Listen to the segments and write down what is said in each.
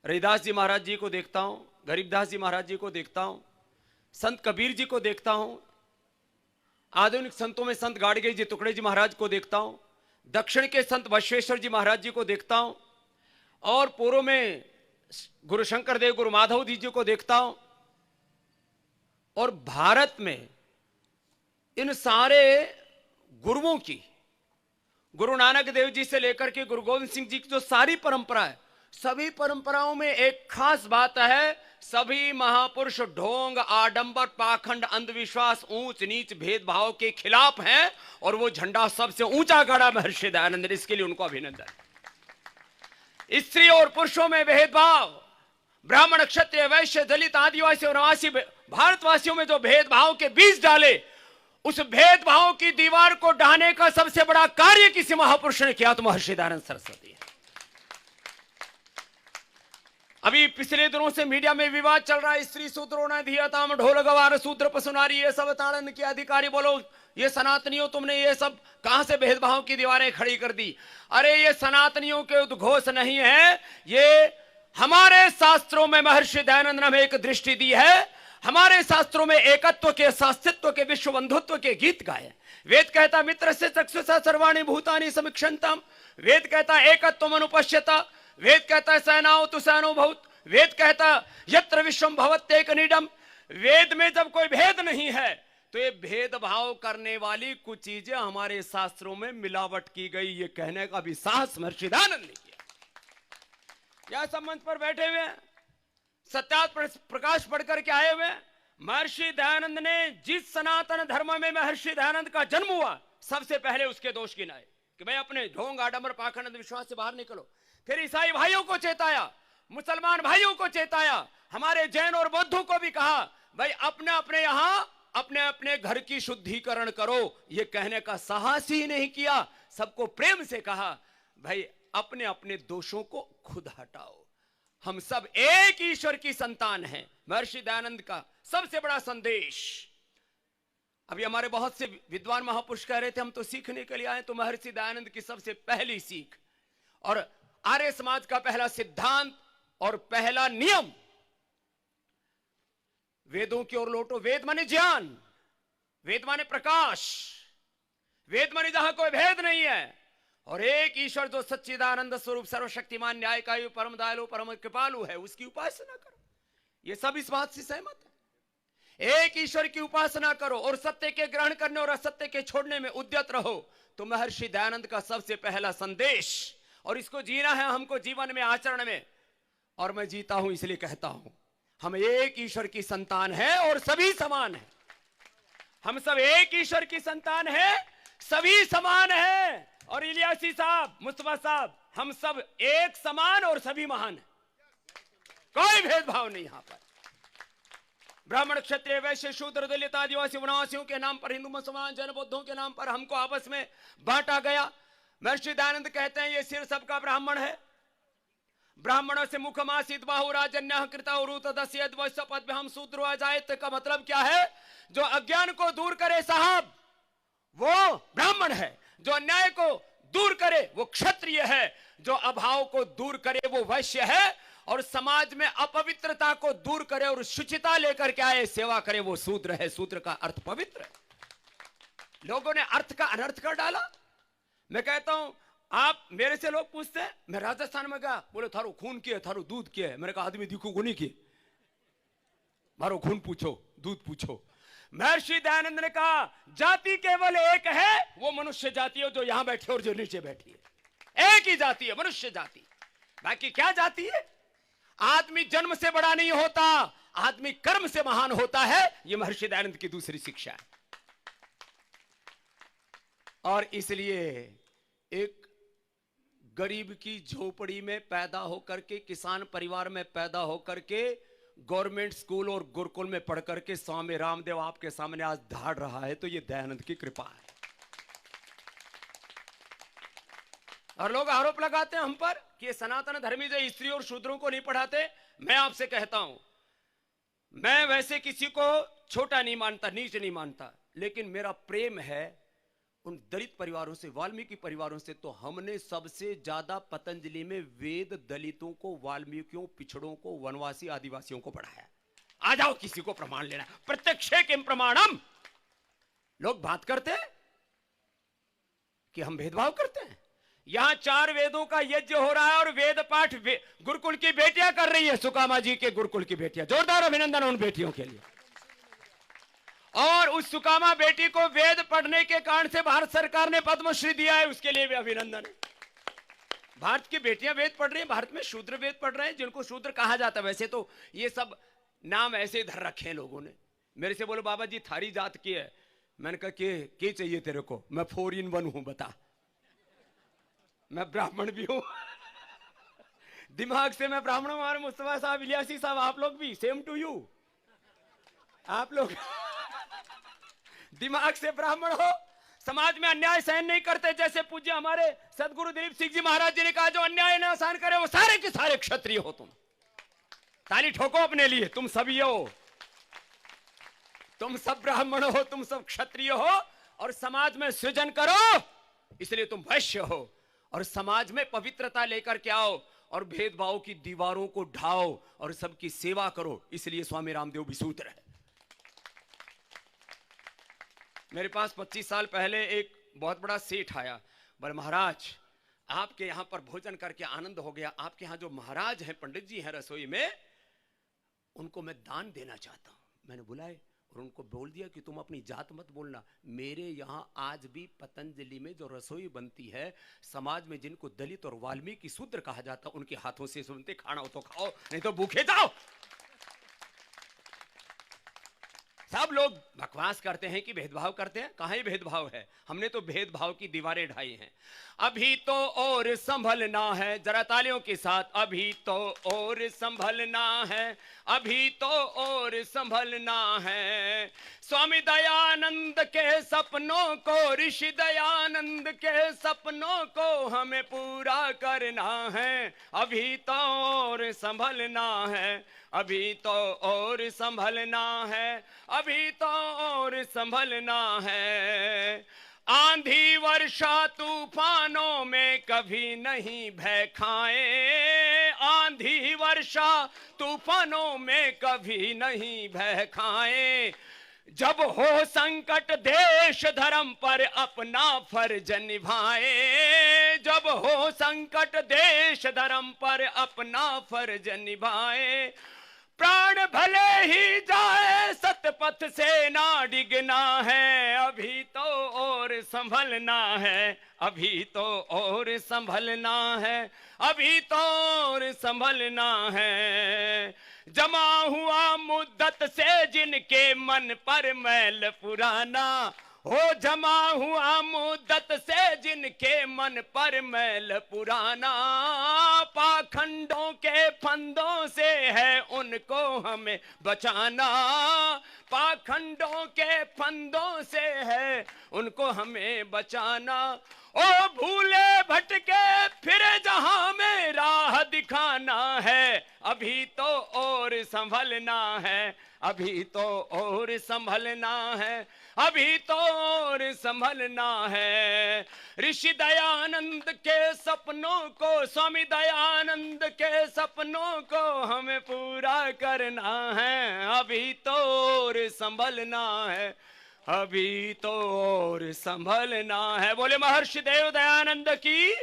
रविदास जी महाराज जी को देखता हूं, गरीबदास जी महाराज जी को देखता हूं, संत कबीर जी को देखता हूं, आधुनिक संतों में संत गाड़गे जी टुकड़े जी महाराज को देखता हूं, दक्षिण के संत बसवेश्वर जी महाराज जी को देखता हूं, और पूर्व में गुरु शंकर देव गुरु माधव जी को देखता हूं, और भारत में इन सारे गुरुओं की, गुरु नानक देव जी से लेकर के गुरु गोविंद सिंह जी की जो सारी परंपरा है, सभी परंपराओं में एक खास बात है, सभी महापुरुष ढोंग, आडंबर, पाखंड, अंधविश्वास, ऊंच नीच, भेदभाव के खिलाफ हैं, और वो झंडा सबसे ऊंचा गाड़ा महर्षि दयानंद ने। इसके लिए उनको अभिनंदन। स्त्री और पुरुषों में भेदभाव, ब्राह्मण, क्षत्रिय, वैश्य, दलित, आदिवासी और आवासी भारतवासियों में जो भेदभाव के बीज डाले, उस भेदभाव की दीवार को ढाने का सबसे बड़ा कार्य किसी महापुरुष ने किया तो महर्षि दयानंद सरस्वती है। अभी पिछले दिनों से मीडिया में विवाद चल रहा है, स्त्री शूद्रों ने धियताम ढोल गवार शूद्र पसुनारी, ये सब ताड़न के अधिकारी बोलो, ये सनातनियों तुमने ये सब कहां से भेदभाव की दीवारें खड़ी कर दी। अरे ये सनातनियों के उद्घोष नहीं है, ये हमारे शास्त्रों में महर्षि दयानंद ने हमें एक दृष्टि दी है। हमारे शास्त्रों में एकत्व के, शास्त्रित्व के, विश्व बंधुत्व के गीत गाए। वेद कहता मित्र से चक्षुषा सर्वाणि भूतानि समीक्षन्तम, वेद कहता एकत्व अनुपश्यता, वेद कहता सेनाओ तु सेनो भूत, वेद कहता यत्र विश्वम भवत्येक नीडम। वेद में जब कोई भेद नहीं है तो ये भेदभाव करने वाली कुछ चीजें हमारे शास्त्रों में मिलावट की गई, ये कहने का भी साहस महर्षि दयानंद ने किया। यह सब मंच पर बैठे हुए सत्यार्थ प्रकाश पढ़कर के आए हुए महर्षि दयानंद ने जिस सनातन धर्म में महर्षि दयानंद का जन्म हुआ, सबसे पहले उसके दोष गिनाए कि भाई अपने ढोंग, आडंबर, पाखंड, अंधविश्वास से बाहर निकलो। फिर ईसाई भाइयों को चेताया, मुसलमान भाइयों को चेताया, हमारे जैन और बौद्धों को भी कहा भाई अपने अपने यहां अपने अपने घर की शुद्धिकरण करो। यह कहने का साहस ही नहीं किया, सबको प्रेम से कहा भाई अपने अपने दोषों को खुद हटाओ, हम सब एक ईश्वर की संतान हैं। महर्षि दयानंद का सबसे बड़ा संदेश, अभी हमारे बहुत से विद्वान महापुरुष कह रहे थे हम तो सीखने के लिए आए, तो महर्षि दयानंद की सबसे पहली सीख और आर्य समाज का पहला सिद्धांत और पहला नियम, वेदों की ओर लौटो। वेद माने ज्ञान, वेद माने प्रकाश, वेद माने जहां कोई भेद नहीं है, और एक ईश्वर जो सच्चिदानंद स्वरूप सर्वशक्तिमान न्यायकारी परम दयालु परम कृपालु है, उसकी उपासना करो। ये सब इस बात से सहमत है, एक ईश्वर की उपासना करो और सत्य के ग्रहण करने और असत्य के छोड़ने में उद्यत रहो। तो महर्षि दयानंद का सबसे पहला संदेश, और इसको जीना है हमको जीवन में, आचरण में, और मैं जीता हूं इसलिए कहता हूं हम एक ईश्वर की संतान है और सभी समान है। हम सब एक ईश्वर की संतान है, सभी समान है। और इलियासी साहब, मुस्तफा साहब, हम सब एक समान और सभी महान है, कोई भेदभाव नहीं। यहां पर ब्राह्मण, क्षत्रिय, वैश्य, शूद्र, दलित, आदिवासी, वनवासियों के नाम पर, हिंदू, मुसलमान, जैन, बौद्धों के नाम पर हमको आपस में बांटा गया। महर्षि दयानंद कहते हैं ये सिर सबका ब्राह्मण है, ब्राह्मणों से मुखमासित बाहु राजन्य कृता उरुत दस्यद वैश्यपद हम शूद्रो अजायत। का मतलब क्या है? जो अज्ञान को दूर करे साहब वो ब्राह्मण है, जो अन्याय को दूर करे वो क्षत्रिय है, जो अभाव को दूर करे वो वैश्य है, और समाज में अपवित्रता को दूर करे और शुचिता लेकर के आए, सेवा करे, वो शूद्र है। शूद्र का अर्थ पवित्र है। लोगों ने अर्थ का अनर्थ कर डाला। मैं कहता हूं आप मेरे से लोग पूछते हैं, मैं राजस्थान में गया, बोले थारो खून किए, थारो दूध किए। मैंने कहा आदमी दिखो गुनी किए, मारो खून पूछो, दूध पूछो। महर्षि दयानंद ने कहा जाति केवल एक है, वो मनुष्य जाति है जो यहां बैठी और जो नीचे बैठी है, एक ही जाति है, मनुष्य जाति। बाकी क्या जाति है? आदमी जन्म से बड़ा नहीं होता, आदमी कर्म से महान होता है। यह महर्षि दयानंद की दूसरी शिक्षा है। और इसलिए एक गरीब की झोपड़ी में पैदा होकर के, किसान परिवार में पैदा होकर के, गवर्नमेंट स्कूल और गुरुकुल में पढ़ करके स्वामी रामदेव आपके सामने आज धाड़ रहा है, तो ये दयानंद की कृपा है। और लोग आरोप लगाते हैं हम पर कि सनातन धर्मी जो स्त्री और शूद्रों को नहीं पढ़ाते। मैं आपसे कहता हूं, मैं वैसे किसी को छोटा नहीं मानता, नीच नहीं मानता, लेकिन मेरा प्रेम है उन दलित परिवारों से, वाल्मीकि परिवारों से, तो हमने सबसे ज्यादा पतंजलि में वेद दलितों को, वाल्मीकियों, पिछड़ों को, वनवासी आदिवासियों को पढ़ाया। आ जाओ, किसी को प्रमाण लेना, प्रत्यक्षे किम प्रमाणम। लोग बात करते हैं कि हम भेदभाव करते हैं। यहां 4 वेदों का यज्ञ हो रहा है और वेद पाठ गुरुकुल की बेटियां कर रही है, सुकामा जी के गुरुकुल की बेटियां। जोरदार अभिनंदन उन बेटियों के लिए। और उस सुकामा बेटी को वेद पढ़ने के कारण से भारत सरकार ने पद्मश्री दिया है, उसके लिए भी अभिनंदन है। भारत की बेटियां वेद पढ़ रही हैं। भारत में शूद्र वेद पढ़ रहे हैं, जिनको शूद्र कहा जाता है। वैसे तो ये सब नाम ऐसे धर रखे हैं लोगों ने। मेरे से बोलो बाबा जी थारी जात की है। मैंने कहा के चाहिए तेरे को? मैं 4 in 1 हूं, बता। मैं ब्राह्मण भी हूं दिमाग से मैं ब्राह्मण हूं। और मुस्तफा साहब, इलियासी साहब, आप लोग भी सेम टू यू। आप लोग दिमाग से ब्राह्मण हो, समाज में अन्याय सहन नहीं करते। जैसे पूज्य हमारे सदगुरु दिलीप सिंह जी महाराज जी ने कहा, जो अन्याय न सहन करे वो सारे के सारे क्षत्रिय हो। तुम ताली ठोको अपने लिए, तुम सभी हो, तुम सब ब्राह्मण हो, तुम सब क्षत्रिय हो और समाज में सृजन करो, इसलिए तुम वैश्य हो। और समाज में पवित्रता लेकर के आओ और भेदभाव की दीवारों को ढाओ और सबकी सेवा करो, इसलिए स्वामी रामदेव भी सूत्र है। मेरे पास 25 साल पहले एक बहुत बड़ा सेठ आया, बोले महाराज आपके यहां पर भोजन करके आनंद हो गया। आपके यहां जो महाराज हैं, पंडित जी हैं रसोई में, उनको मैं दान देना चाहता हूं। मैंने बुलाए और उनको बोल दिया कि तुम अपनी जात मत बोलना। मेरे यहां आज भी पतंजलि में जो रसोई बनती है, समाज में जिनको दलित और वाल्मीकि शूद्र कहा जाता, उनके हाथों से सुनते। खाना हो तो खाओ, नहीं तो भूखे जाओ। सब लोग बकवास करते हैं कि भेदभाव करते हैं। कहां भेदभाव है? हमने तो भेदभाव की दीवारें ढाई हैं। अभी तो और संभलना है, जरा तालियों के साथ, अभी तो और संभलना है, अभी तो और संभलना है। स्वामी दयानंद के सपनों को, ऋषि दयानंद के सपनों को हमें पूरा करना है। अभी तो और संभलना है, अभी तो और संभलना है, अभी तो और संभलना है। आंधी वर्षा तूफानों में कभी नहीं भय खाए, आंधी वर्षा तूफानों में कभी नहीं भय खाए। जब हो संकट देश धर्म पर अपना फर्ज निभाए, जब हो संकट देश धर्म पर अपना फर्ज निभाए। प्राण भले ही जाए सतपथ से ना डिगना है, अभी तो और संभलना है, अभी तो और संभलना है, अभी तो और संभलना है। जमा हुआ मुद्दत से जिनके मन पर मैल पुराना, हो जमा हुआ मुद्दत से जिनके मन पर मैल पुराना। पाखंडों के फंदों से है उनको हमें बचाना, पाखंडों के फंदों से है उनको हमें बचाना। ओ भूले भटके फिरे जहां में राह दिखाना है, अभी तो और संभलना है, अभी तो और संभलना है, अभी तो और संभलना है। ऋषि दयानंद के सपनों को, स्वामी दयानंद के सपनों को हमें पूरा करना है। अभी तो और संभलना है, अभी तो और संभलना है। बोले महर्षि देव दयानंद की।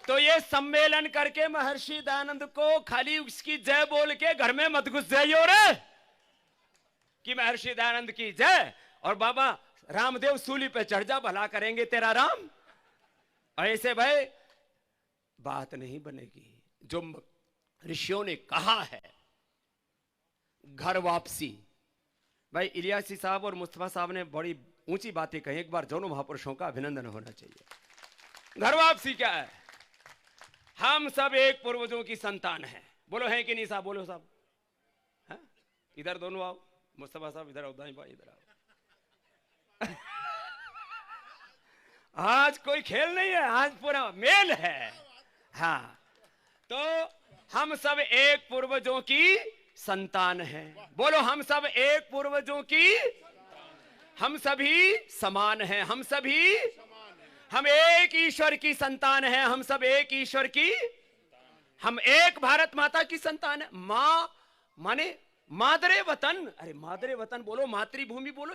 तो ये सम्मेलन करके महर्षि दयानंद को खाली उसकी जय बोल के घर में मत घुस जाइयो रे, कि महर्षि दयानंद की जय और बाबा रामदेव सूली पे चढ़ जा, भला करेंगे तेरा राम। ऐसे भाई बात नहीं बनेगी। जो ऋषियों ने कहा है घर वापसी, भाई इलियासी साहब और मुस्तफा साहब ने बड़ी ऊंची बातें कही। एक बार दोनों महापुरुषों का अभिनंदन होना चाहिए। घर वापसी क्या है? हम सब एक पूर्वजों की संतान हैं। बोलो है कि नहीं साहब? बोलो साहब। है? इधर दोनों आओ, मुस्तफा साहब इधर आओ, दाई भाई इधर आओ। आज कोई खेल नहीं है, आज पूरा मेल है। हाँ, तो हम सब एक पूर्वजों की संतान हैं। बोलो हम सब एक पूर्वजों की। हम सभी समान हैं, हम सभी, हम एक ईश्वर की संतान हैं, हम सब एक ईश्वर की, हम एक भारत माता की संतान है। मां माने मादरे वतन, अरे मादरे वतन बोलो, मातृभूमि बोलो।